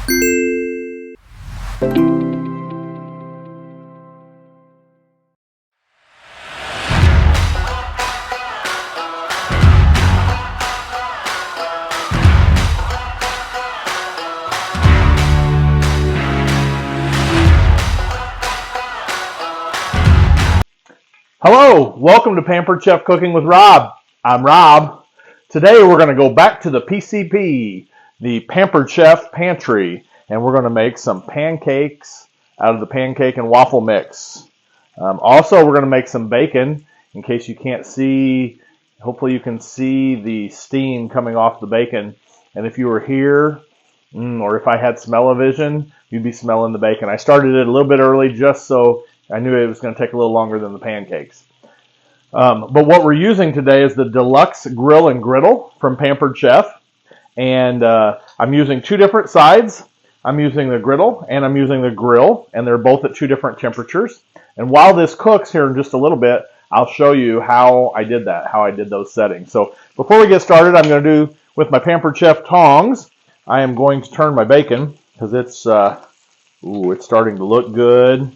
Hello, welcome to Pampered Chef Cooking with Rob. I'm Rob. Today we're going to go back to the PCP, the Pampered Chef Pantry, and we're going to make some pancakes out of the pancake and waffle mix. Also, we're going to make some bacon. In case you can't see, hopefully you can see the steam coming off the bacon. And if you were here, or if I had smell-o-vision, you'd be smelling the bacon. I started it a little bit early just so I knew it was going to take a little longer than the pancakes. But what we're using today is the Deluxe Grill and Griddle from Pampered Chef. And I'm using two different sides. I'm using the griddle and I'm using the grill, and they're both at two different temperatures. And while this cooks here in just a little bit, I'll show you how I did that, how I did those settings. So before we get started, I'm going to do with my Pampered Chef tongs, I am going to turn my bacon because it's starting to look good.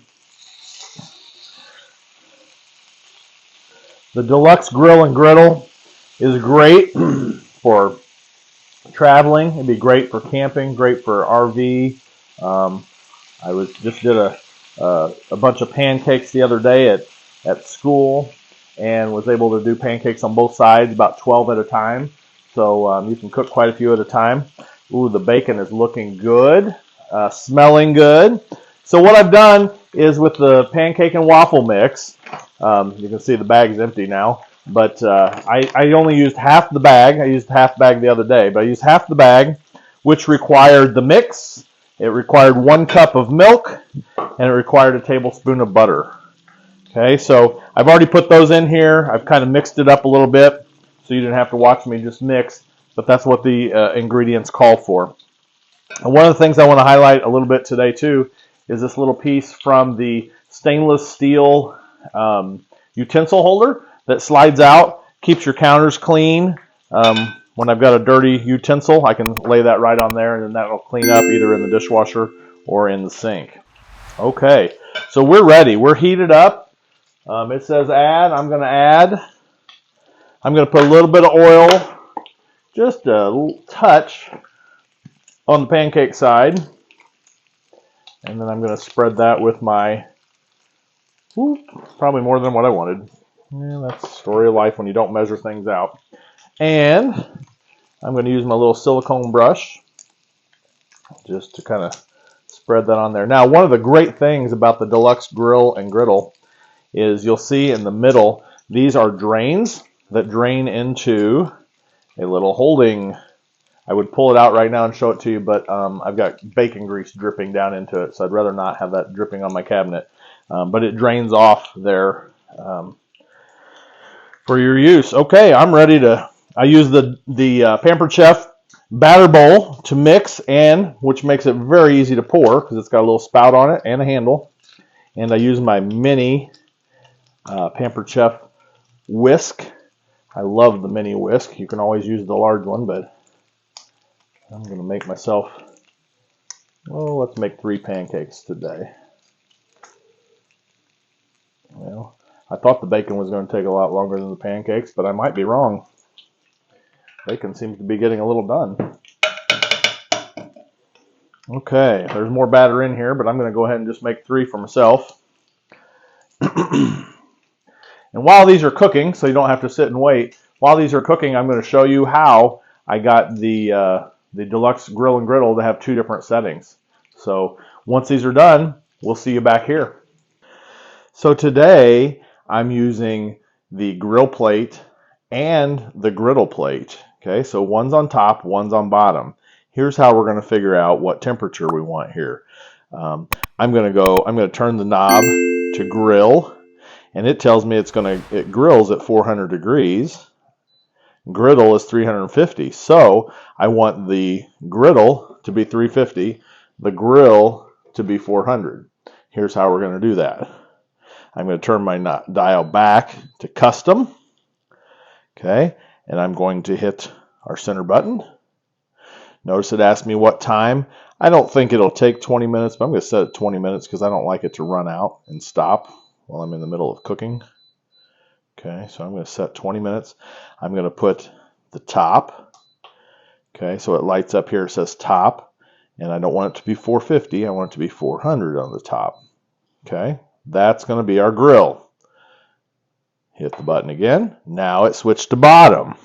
The Deluxe Grill and Griddle is great for traveling. It'd be great for camping, great for RV. I just did a bunch of pancakes the other day at school and was able to do pancakes on both sides, about 12 at a time. So you can cook quite a few at a time. Ooh, the bacon is looking good, smelling good. So what I've done is with the pancake and waffle mix, you can see the bag's empty now, but I only used half the bag. I used half the bag the other day, but I used half the bag, which required the mix. It required 1 cup of milk, and it required a tablespoon of butter. Okay, so I've already put those in here. I've kind of mixed it up a little bit, so you didn't have to watch me just mix, but that's what the ingredients call for. And one of the things I want to highlight a little bit today too is this little piece from the stainless steel utensil holder that slides out, keeps your counters clean. When I've got a dirty utensil, I can lay that right on there, and then that'll clean up either in the dishwasher or in the sink. Okay, so we're ready. We're heated up. It says add. I'm going to add. I'm going to put a little bit of oil, just a little touch on the pancake side. And then I'm going to spread that with my, probably more than what I wanted. Yeah, that's the story of life when you don't measure things out. And I'm going to use my little silicone brush just to kind of spread that on there. Now, one of the great things about the Deluxe Grill and Griddle is you'll see in the middle, these are drains that drain into a little holding. I would pull it out right now and show it to you, but I've got bacon grease dripping down into it, so I'd rather not have that dripping on my cabinet. But it drains off there for your use. Okay, I'm ready to. I use the Pampered Chef batter bowl to mix, and which makes it very easy to pour because it's got a little spout on it and a handle. And I use my mini Pampered Chef whisk. I love the mini whisk. You can always use the large one, but I'm going to make myself, let's make 3 pancakes today. Well, I thought the bacon was going to take a lot longer than the pancakes, but I might be wrong. Bacon seems to be getting a little done. Okay, there's more batter in here, but I'm going to go ahead and just make 3 for myself. And while these are cooking, so you don't have to sit and wait, while these are cooking, I'm going to show you how I got the Deluxe Grill and Griddle to have 2 different settings. So once these are done, we'll see you back here. So today I'm using the grill plate and the griddle plate. Okay, so one's on top, one's on bottom. Here's how we're going to figure out what temperature we want here. I'm going to turn the knob to grill, and it tells me it grills at 400 degrees. Griddle is 350. So I want the griddle to be 350, the grill to be 400. Here's how we're going to do that. I'm going to turn my dial back to custom. Okay, and I'm going to hit our center button. Notice it asked me what time. I don't think it'll take 20 minutes, but I'm going to set it 20 minutes because I don't like it to run out and stop while I'm in the middle of cooking. Okay, so I'm going to set 20 minutes. I'm going to put the top. Okay, so it lights up here. It says top, and I don't want it to be 450. I want it to be 400 on the top. Okay, that's going to be our grill. Hit the button again. Now it switched to bottom.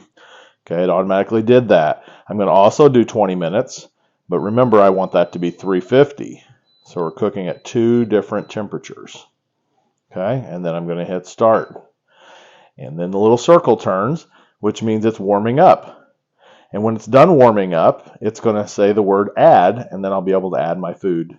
Okay, it automatically did that. I'm going to also do 20 minutes, but remember I want that to be 350. So we're cooking at 2 different temperatures. Okay, and then I'm going to hit start. And then the little circle turns, which means it's warming up. And when it's done warming up, it's going to say the word add, and then I'll be able to add my food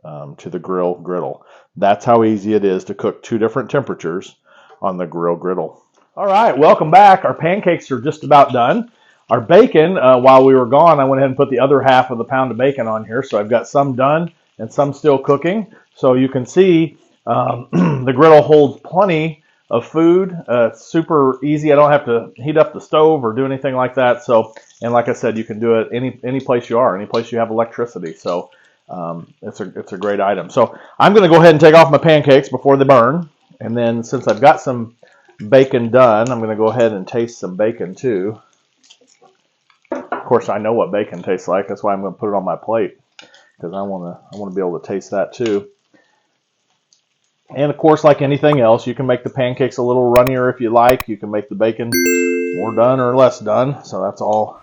to the griddle. That's how easy it is to cook 2 different temperatures on the griddle. All right, welcome back. Our pancakes are just about done. Our bacon, while we were gone, I went ahead and put the other half of the pound of bacon on here. So I've got some done and some still cooking. So you can see the griddle holds plenty of food. Super easy. I don't have to heat up the stove or do anything like that. So, and like I said, you can do it any place you are, any place you have electricity. So it's a great item. So I'm going to go ahead and take off my pancakes before they burn. And then since I've got some bacon done, I'm going to go ahead and taste some bacon too. Of course, I know what bacon tastes like. That's why I'm going to put it on my plate, because I want to be able to taste that too. And of course, like anything else, you can make the pancakes a little runnier if you like. You can make the bacon more done or less done. So that's all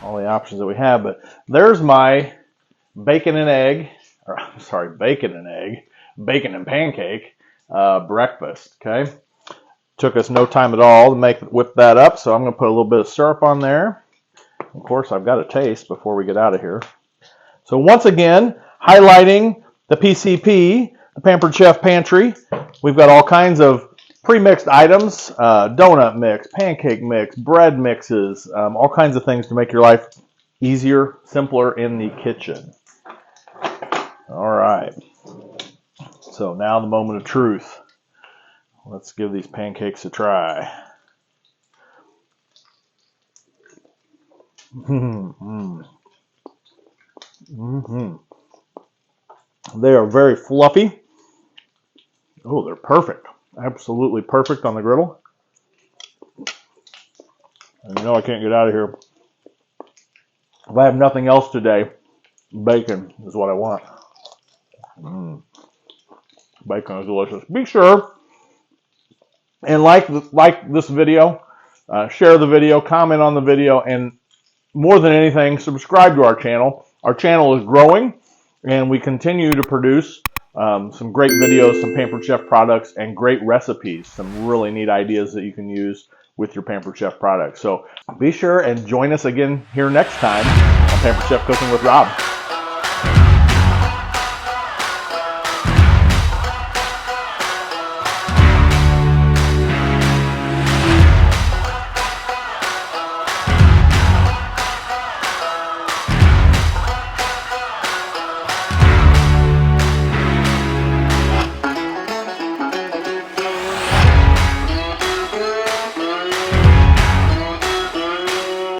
the options that we have. But there's my bacon and bacon and pancake breakfast. Okay. Took us no time at all to whip that up, so I'm going to put a little bit of syrup on there. Of course, I've got a taste before we get out of here. So once again, highlighting the PCP, the Pampered Chef Pantry. We've got all kinds of pre-mixed items, donut mix, pancake mix, bread mixes, all kinds of things to make your life easier, simpler in the kitchen. All right. So now the moment of truth. Let's give these pancakes a try. They are very fluffy. Oh, they're perfect. Absolutely perfect on the griddle. And you know I can't get out of here. If I have nothing else today, bacon is what I want. Bacon is delicious. Be sure and like this video, share the video, comment on the video, and more than anything, subscribe to our channel. Our channel is growing, and we continue to produce some great videos, some Pampered Chef products, and great recipes, some really neat ideas that you can use with your Pampered Chef products. So be sure and join us again here next time on Pampered Chef Cooking with Rob.